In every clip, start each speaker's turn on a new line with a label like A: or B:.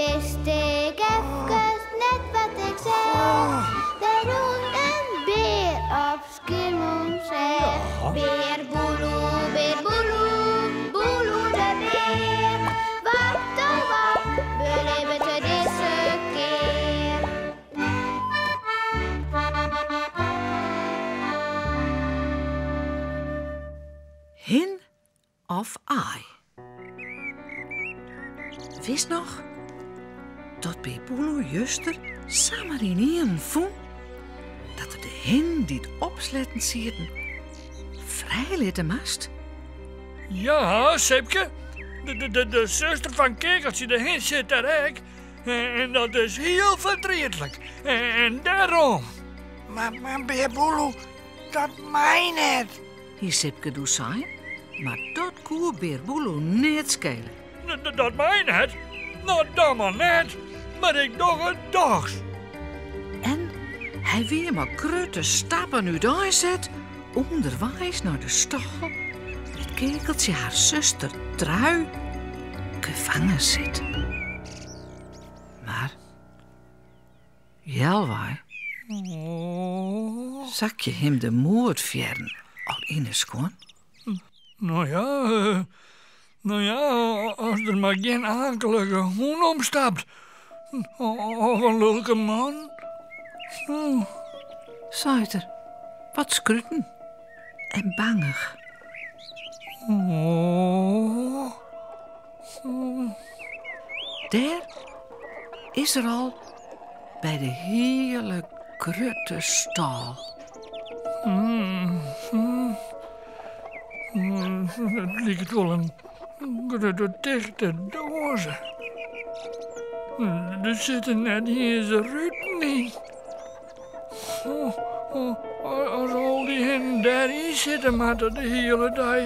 A: Wist ik even net wat ik zeg. Er woont een beer op Schiermonnikoog. Beer boeloe, boeloe de beer. Wat oh wat, beleven we deze keer.
B: Hin of ai? Wist nog dat bij Boelo juster samen in één vond dat er de hin die het opsletten zitten vrij litte mast?
C: Ja, Sepke. De zuster van Kekeltje, de hin zit daar ook. En dat is heel verdrietelijk. En daarom.
D: Maar beer Boelo, dat mij net.
B: Die Sipke doet zijn, maar dat koe beer Boelo niet schelen.
C: Dat mij net. Nou, dan maar net. Maar ik doe het dogs.
B: En hij weer maar krutte stappen uit aanzet, onderwijs naar de stal, met Kekeltje haar zuster Trui gevangen zit. Maar, Jelwai, zak je hem de moord fjern al in de schoon?
C: Nou ja, als er maar geen akelige hoen omstapt. Of een lulke man.
B: Zuiter, wat skrutten en bangig. Daar is er al bij de hele krutte stal.
C: Het lijkt wel een dichte dozen. Er zitten net hier zijn ruiten in. Als al die hen daarin zitten, maar dat de hele dag.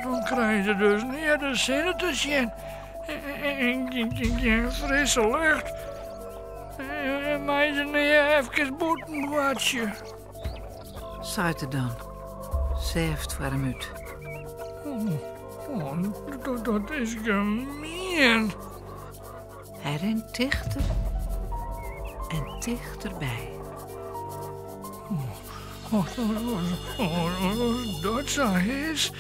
C: Dan krijgen ze dus niet de zinnen te zien. En frisse lucht. En mij ze niet even boeten watje.
B: Zuiter dan, zeeft voor hem uit.
C: Dat is gemeen.
B: Hij rent dichter en dichterbij.
C: Als dat zo is,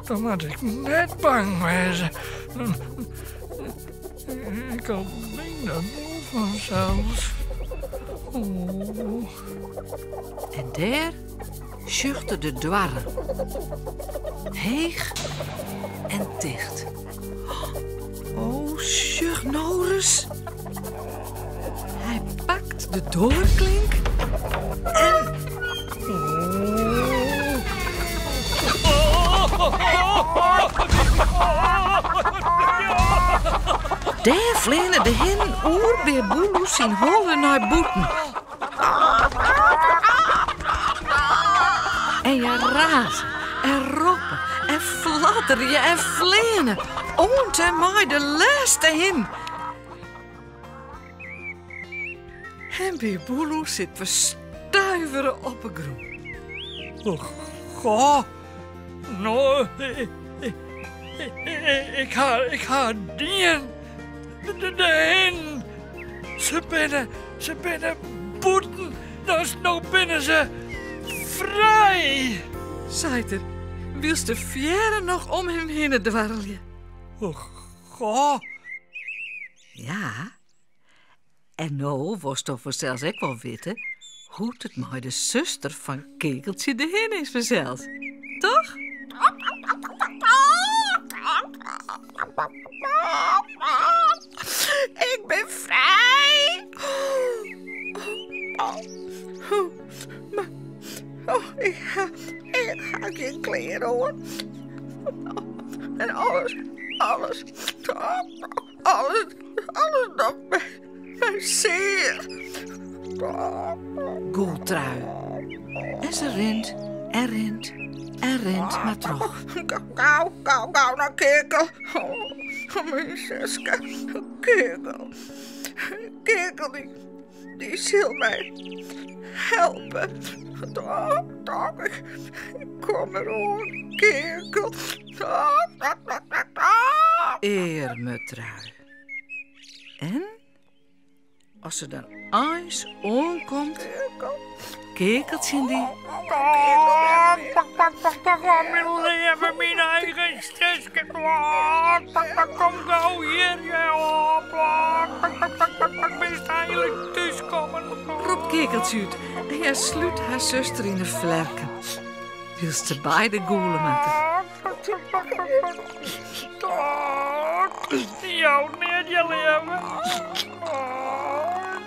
C: dan moet ik net bang wezen. Ik al bijna moe van zelfs.
B: En daar zuchtte de dwarren. Heeg en dicht. Oh, zucht Norris. Hij pakt de doorklink en... Daar vleenen de hen oer bij Boelo zijn holen naar boeten. En je raast en roepen en flatter je en vleenen. Ont en mij de laatste hin. En bij Boelo zit verstuiveren op een groen.
C: Goh, nou, ik ga dien. De hen. Ze binnen boeten. Dus nou binnen ze vrij.
B: Zuiter, wilst de fjerde nog om hem heen dwarrelje?
C: Goh.
B: Ja. En nou was toch zelfs ik wel weten hoe het maar de zuster van Kekeltje de hen is verzeld. Toch?
D: Ik ben vrij. Maar ik ga geen kleren hoor. En alles nog bij zeer.
B: Goeltrui. En ze rent en rent en rent maar terug.
D: Gauw naar Kekel. Mijn zuske. Kekel, die zal mij helpen. Toch, ik kom erop, Kekel.
B: eermetrui. En als ze dan eens aankomt, kekeltje in die.
C: Mijn leven, mijn eigen stusje. Kom gauw hier, ik ben eigenlijk thuiskomen.
B: Roept kekeltje uit en hij sluit haar zuster in de vlerken. Wil ze beide goelen maken.
C: Jou niet je leven.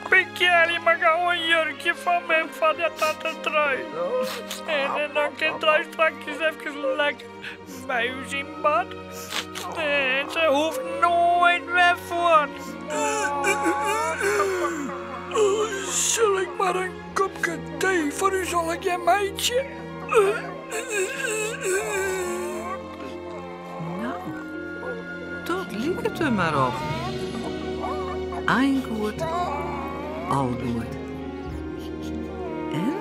C: Pik jij maar gauw een jurkje van mijn vader tot de trui. En dan kan trui straks even lekker bij u in bad. En ze hoeft nooit meer voort. Zal ik maar een kopje thee voor u zonnetje meidje?
B: Nou, tot liep het er maar op. Eén goed, al goed. En?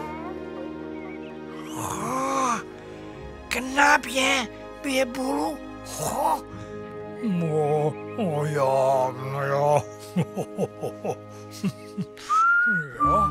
D: Oh, knap je, beer Boeloe. Oh.
C: Oh ja, nou ja. Ja.